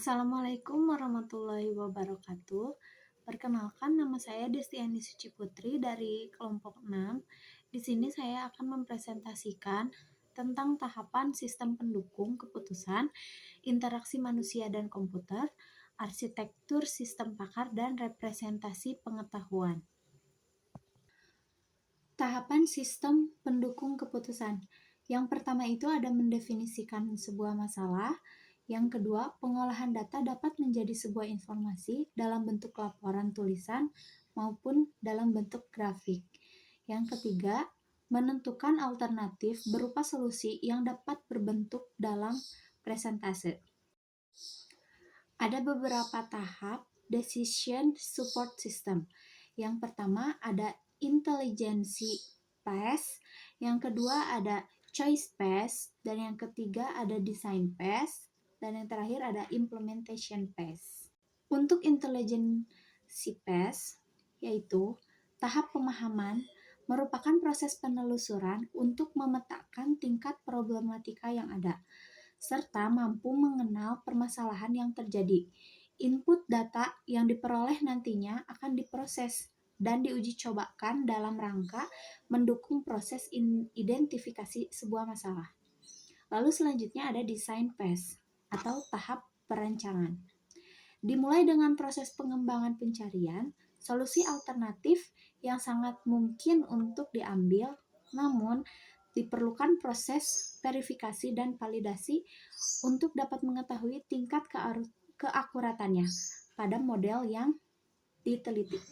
Assalamualaikum warahmatullahi wabarakatuh. Perkenalkan, nama saya Destiani Suci Putri dari kelompok 6. Di sini saya akan mempresentasikan tentang tahapan sistem pendukung keputusan, interaksi manusia dan komputer, arsitektur sistem pakar, dan representasi pengetahuan. Tahapan sistem pendukung keputusan. Yang pertama itu ada mendefinisikan sebuah masalah. Yang kedua, pengolahan data dapat menjadi sebuah informasi dalam bentuk laporan tulisan maupun dalam bentuk grafik. Yang ketiga, menentukan alternatif berupa solusi yang dapat berbentuk dalam presentase. Ada beberapa tahap decision support system. Yang pertama ada intelijensi phase, yang kedua ada choice phase, dan yang ketiga ada design phase, dan yang terakhir ada implementation phase. Untuk intelijensi phase, yaitu tahap pemahaman, merupakan proses penelusuran untuk memetakan tingkat problematika yang ada, serta mampu mengenal permasalahan yang terjadi. Input data yang diperoleh nantinya akan diproses dan diuji cobakan dalam rangka mendukung proses identifikasi sebuah masalah. Lalu selanjutnya ada design phase atau tahap perancangan. Dimulai dengan proses pengembangan pencarian, solusi alternatif yang sangat mungkin untuk diambil, namun diperlukan proses verifikasi dan validasi untuk dapat mengetahui tingkat keakuratannya pada model yang diteliti.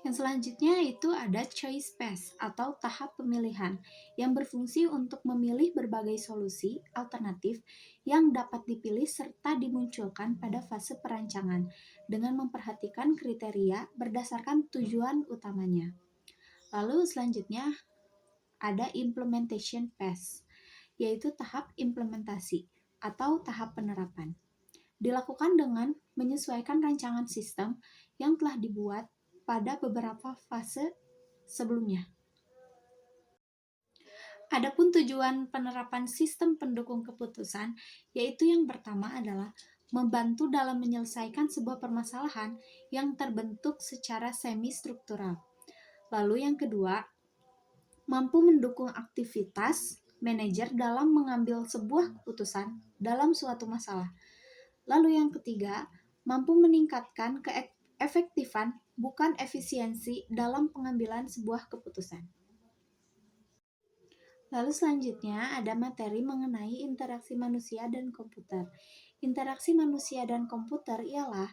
Yang selanjutnya itu ada choice phase atau tahap pemilihan yang berfungsi untuk memilih berbagai solusi alternatif yang dapat dipilih serta dimunculkan pada fase perancangan dengan memperhatikan kriteria berdasarkan tujuan utamanya. Lalu selanjutnya ada implementation phase, yaitu tahap implementasi atau tahap penerapan. Dilakukan dengan menyesuaikan rancangan sistem yang telah dibuat pada beberapa fase sebelumnya. Adapun tujuan penerapan sistem pendukung keputusan, yaitu yang pertama adalah membantu dalam menyelesaikan sebuah permasalahan yang terbentuk secara semi-struktural. Lalu yang kedua, mampu mendukung aktivitas manajer dalam mengambil sebuah keputusan dalam suatu masalah. Lalu yang ketiga, mampu meningkatkan keefektifan bukan efisiensi dalam pengambilan sebuah keputusan. Lalu selanjutnya ada materi mengenai interaksi manusia dan komputer. Interaksi manusia dan komputer ialah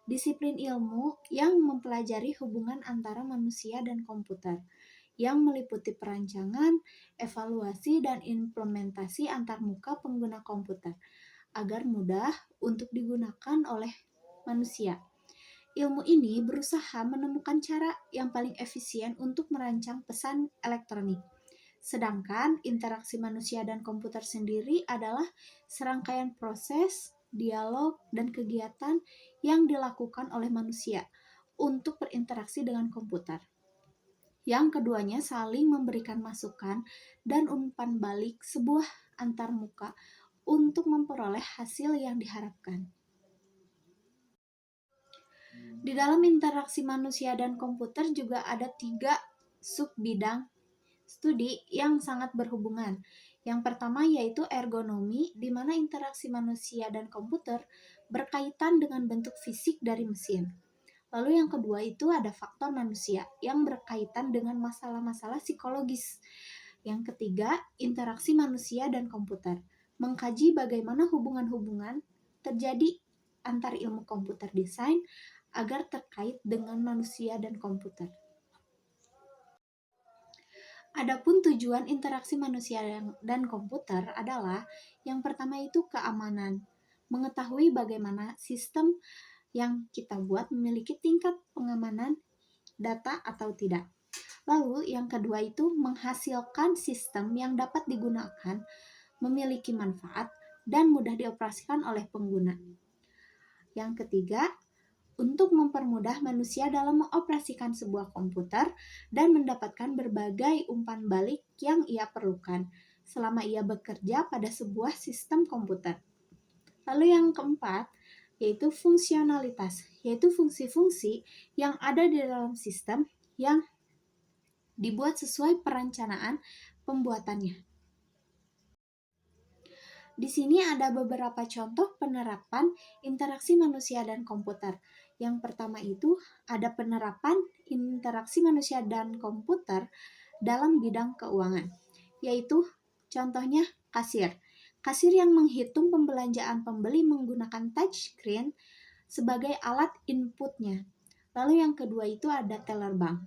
disiplin ilmu yang mempelajari hubungan antara manusia dan komputer, yang meliputi perancangan, evaluasi, dan implementasi antarmuka pengguna komputer, agar mudah untuk digunakan oleh manusia. Ilmu ini berusaha menemukan cara yang paling efisien untuk merancang pesan elektronik. Sedangkan interaksi manusia dan komputer sendiri adalah serangkaian proses, dialog, dan kegiatan yang dilakukan oleh manusia untuk berinteraksi dengan komputer. Yang keduanya saling memberikan masukan dan umpan balik sebuah antarmuka untuk memperoleh hasil yang diharapkan. Di dalam interaksi manusia dan komputer juga ada 3 subbidang studi yang sangat berhubungan. Yang pertama yaitu ergonomi, di mana interaksi manusia dan komputer berkaitan dengan bentuk fisik dari mesin. Lalu yang kedua itu ada faktor manusia yang berkaitan dengan masalah-masalah psikologis. Yang ketiga, interaksi manusia dan komputer, mengkaji bagaimana hubungan-hubungan terjadi antar ilmu komputer desain agar terkait dengan manusia dan komputer. Adapun tujuan interaksi manusia dan komputer adalah yang pertama itu keamanan, mengetahui bagaimana sistem yang kita buat memiliki tingkat pengamanan data atau tidak. Lalu yang kedua itu menghasilkan sistem yang dapat digunakan, memiliki manfaat, dan mudah dioperasikan oleh pengguna. Yang ketiga, untuk mempermudah manusia dalam mengoperasikan sebuah komputer dan mendapatkan berbagai umpan balik yang ia perlukan selama ia bekerja pada sebuah sistem komputer. Lalu yang keempat, yaitu fungsionalitas, yaitu fungsi-fungsi yang ada di dalam sistem yang dibuat sesuai perencanaan pembuatannya. Di sini ada beberapa contoh penerapan interaksi manusia dan komputer. Yang pertama itu ada penerapan interaksi manusia dan komputer dalam bidang keuangan, yaitu contohnya kasir. Kasir yang menghitung pembelanjaan pembeli menggunakan touchscreen sebagai alat inputnya. Lalu yang kedua itu ada teller bank.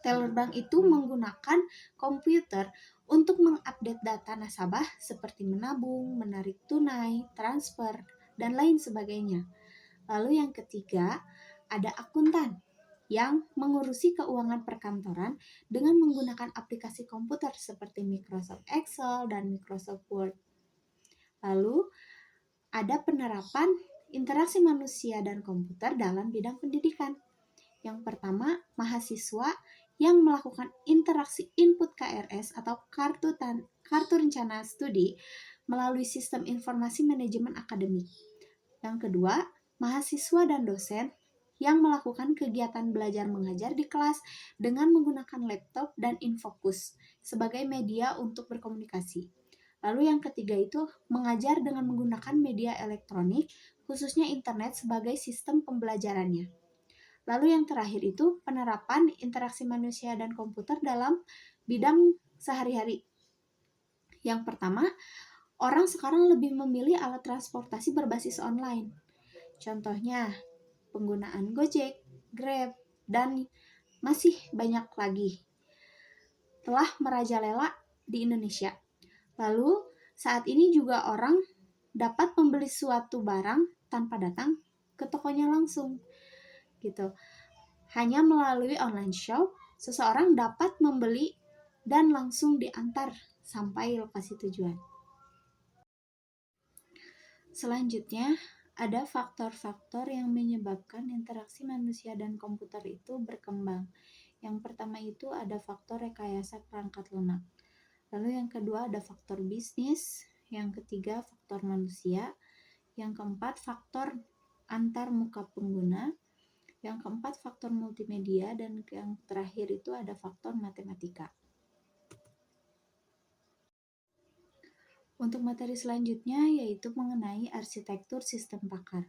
Teller bank itu menggunakan komputer untuk mengupdate data nasabah seperti menabung, menarik tunai, transfer, dan lain sebagainya. Lalu yang ketiga, ada akuntan yang mengurusi keuangan perkantoran dengan menggunakan aplikasi komputer seperti Microsoft Excel dan Microsoft Word. Lalu, ada penerapan interaksi manusia dan komputer dalam bidang pendidikan. Yang pertama, mahasiswa yang melakukan interaksi input KRS atau kartu rencana studi melalui sistem informasi manajemen akademik. Yang kedua, mahasiswa dan dosen yang melakukan kegiatan belajar mengajar di kelas dengan menggunakan laptop dan Infocus sebagai media untuk berkomunikasi. Lalu yang ketiga itu mengajar dengan menggunakan media elektronik, khususnya internet sebagai sistem pembelajarannya. Lalu yang terakhir itu penerapan interaksi manusia dan komputer dalam bidang sehari-hari. Yang pertama, orang sekarang lebih memilih alat transportasi berbasis online. Contohnya, penggunaan Gojek, Grab, dan masih banyak lagi telah merajalela di Indonesia. Lalu, saat ini juga orang dapat membeli suatu barang tanpa datang ke tokonya langsung. Gitu. Hanya melalui online shop, seseorang dapat membeli dan langsung diantar sampai lokasi tujuan. Selanjutnya, ada faktor-faktor yang menyebabkan interaksi manusia dan komputer itu berkembang. Yang pertama itu ada faktor rekayasa perangkat lunak. Lalu yang kedua ada faktor bisnis, yang ketiga faktor manusia, yang keempat faktor antar muka pengguna, yang keempat faktor multimedia, dan yang terakhir itu ada faktor matematika. Untuk materi selanjutnya yaitu mengenai arsitektur sistem pakar.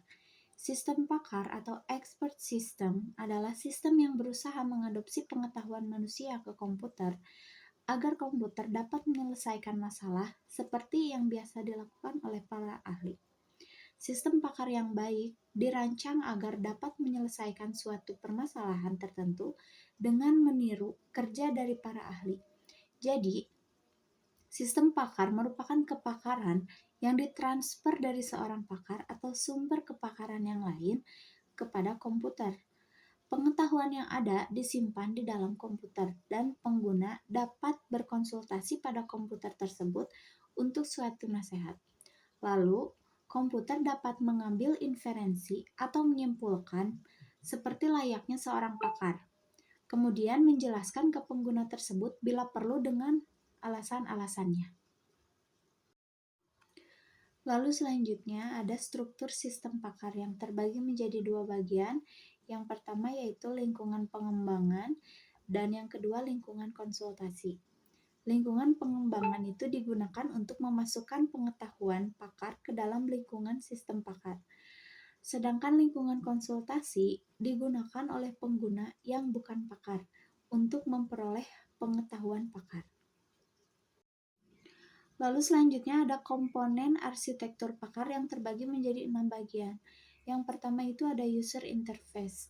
Sistem pakar atau expert system adalah sistem yang berusaha mengadopsi pengetahuan manusia ke komputer agar komputer dapat menyelesaikan masalah seperti yang biasa dilakukan oleh para ahli. Sistem pakar yang baik dirancang agar dapat menyelesaikan suatu permasalahan tertentu dengan meniru kerja dari para ahli. Jadi, sistem pakar merupakan kepakaran yang ditransfer dari seorang pakar atau sumber kepakaran yang lain kepada komputer. Pengetahuan yang ada disimpan di dalam komputer dan pengguna dapat berkonsultasi pada komputer tersebut untuk suatu nasihat. Lalu, komputer dapat mengambil inferensi atau menyimpulkan seperti layaknya seorang pakar. Kemudian menjelaskan ke pengguna tersebut bila perlu dengan alasan-alasannya. Lalu selanjutnya ada struktur sistem pakar yang terbagi menjadi dua bagian. Yang pertama yaitu lingkungan pengembangan dan yang kedua lingkungan konsultasi. Lingkungan pengembangan itu digunakan untuk memasukkan pengetahuan pakar ke dalam lingkungan sistem pakar. Sedangkan lingkungan konsultasi digunakan oleh pengguna yang bukan pakar untuk memperoleh pengetahuan pakar. Lalu selanjutnya ada komponen arsitektur pakar yang terbagi menjadi 6 bagian. Yang pertama itu ada user interface,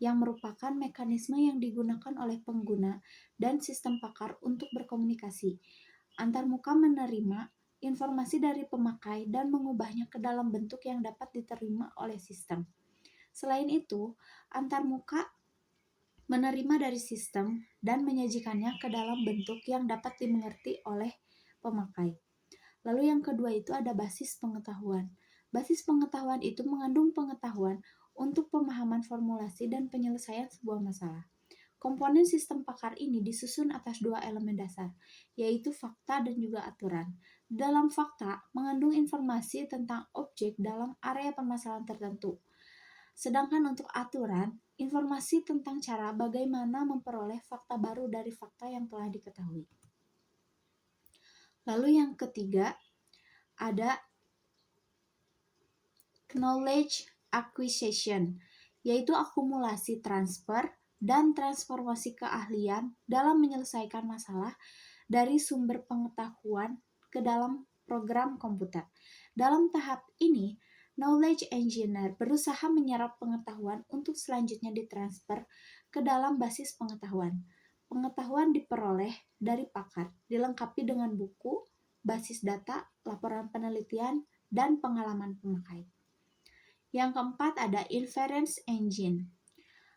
yang merupakan mekanisme yang digunakan oleh pengguna dan sistem pakar untuk berkomunikasi. Antarmuka menerima informasi dari pemakai dan mengubahnya ke dalam bentuk yang dapat diterima oleh sistem. Selain itu, antarmuka menerima dari sistem dan menyajikannya ke dalam bentuk yang dapat dimengerti oleh pemakai. Lalu yang kedua itu ada basis pengetahuan. Basis pengetahuan itu mengandung pengetahuan untuk pemahaman formulasi dan penyelesaian sebuah masalah. Komponen sistem pakar ini disusun atas dua elemen dasar, yaitu fakta dan juga aturan. Dalam fakta, mengandung informasi tentang objek dalam area permasalahan tertentu. Sedangkan untuk aturan, informasi tentang cara bagaimana memperoleh fakta baru dari fakta yang telah diketahui. Lalu yang ketiga, ada knowledge acquisition, yaitu akumulasi transfer dan transformasi keahlian dalam menyelesaikan masalah dari sumber pengetahuan ke dalam program komputer. Dalam tahap ini, knowledge engineer berusaha menyerap pengetahuan untuk selanjutnya ditransfer ke dalam basis pengetahuan. Pengetahuan diperoleh dari pakar, dilengkapi dengan buku, basis data, laporan penelitian, dan pengalaman pemakai. Yang keempat ada inference engine.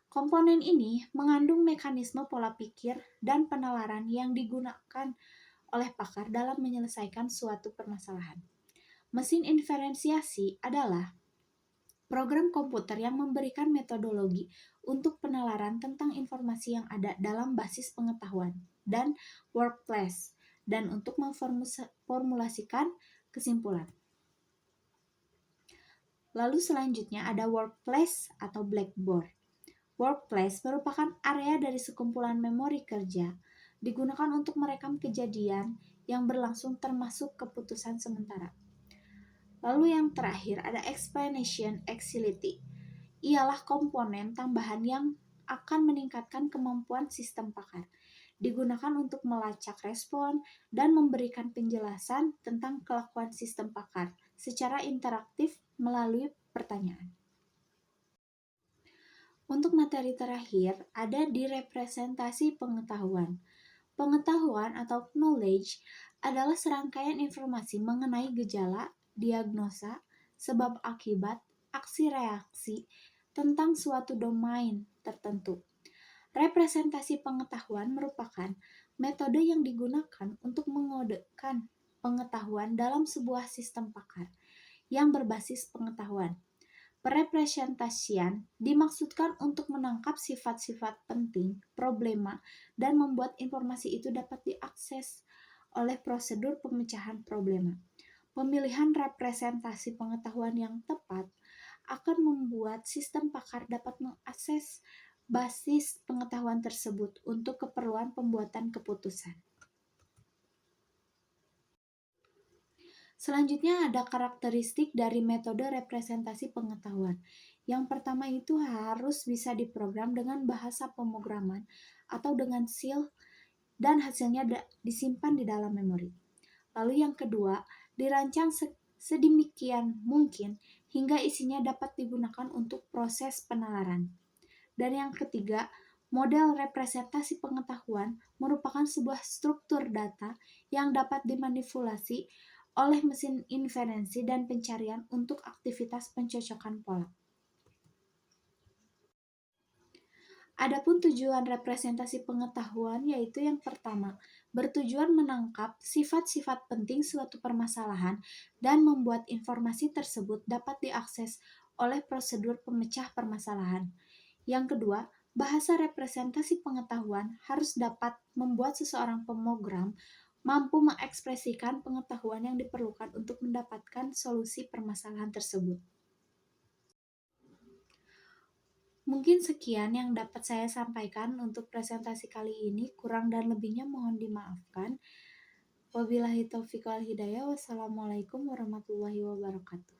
Komponen ini mengandung mekanisme pola pikir dan penalaran yang digunakan oleh pakar dalam menyelesaikan suatu permasalahan. Mesin inferensiasi adalah program komputer yang memberikan metodologi untuk penalaran tentang informasi yang ada dalam basis pengetahuan dan workplace dan untuk memformulasikan kesimpulan. Lalu selanjutnya ada workplace atau blackboard. Workplace merupakan area dari sekumpulan memori kerja, digunakan untuk merekam kejadian yang berlangsung termasuk keputusan sementara. Lalu yang terakhir ada explanation agility. Ialah komponen tambahan yang akan meningkatkan kemampuan sistem pakar. Digunakan untuk melacak respon dan memberikan penjelasan tentang kelakuan sistem pakar secara interaktif melalui pertanyaan. Untuk materi terakhir, ada di representasi pengetahuan. Pengetahuan atau knowledge adalah serangkaian informasi mengenai gejala, diagnosa, sebab akibat, aksi-reaksi tentang suatu domain tertentu. Representasi pengetahuan merupakan metode yang digunakan untuk mengodekan pengetahuan dalam sebuah sistem pakar yang berbasis pengetahuan. Perepresentasian dimaksudkan untuk menangkap sifat-sifat penting, problema, dan membuat informasi itu dapat diakses oleh prosedur pemecahan problema. Pemilihan representasi pengetahuan yang tepat akan membuat sistem pakar dapat mengakses basis pengetahuan tersebut untuk keperluan pembuatan keputusan. Selanjutnya ada karakteristik dari metode representasi pengetahuan. Yang pertama itu harus bisa diprogram dengan bahasa pemrograman atau dengan SIL dan hasilnya disimpan di dalam memori. Lalu yang kedua, dirancang sedemikian mungkin hingga isinya dapat digunakan untuk proses penalaran. Dan yang ketiga, model representasi pengetahuan merupakan sebuah struktur data yang dapat dimanipulasi oleh mesin inferensi dan pencarian untuk aktivitas pencocokan pola. Adapun tujuan representasi pengetahuan yaitu yang pertama, bertujuan menangkap sifat-sifat penting suatu permasalahan dan membuat informasi tersebut dapat diakses oleh prosedur pemecah permasalahan. Yang kedua, bahasa representasi pengetahuan harus dapat membuat seseorang pemrogram mampu mengekspresikan pengetahuan yang diperlukan untuk mendapatkan solusi permasalahan tersebut. Mungkin sekian yang dapat saya sampaikan untuk presentasi kali ini. Kurang dan lebihnya mohon dimaafkan. Wabillahi taufiq wal hidayah. Wassalamualaikum warahmatullahi wabarakatuh.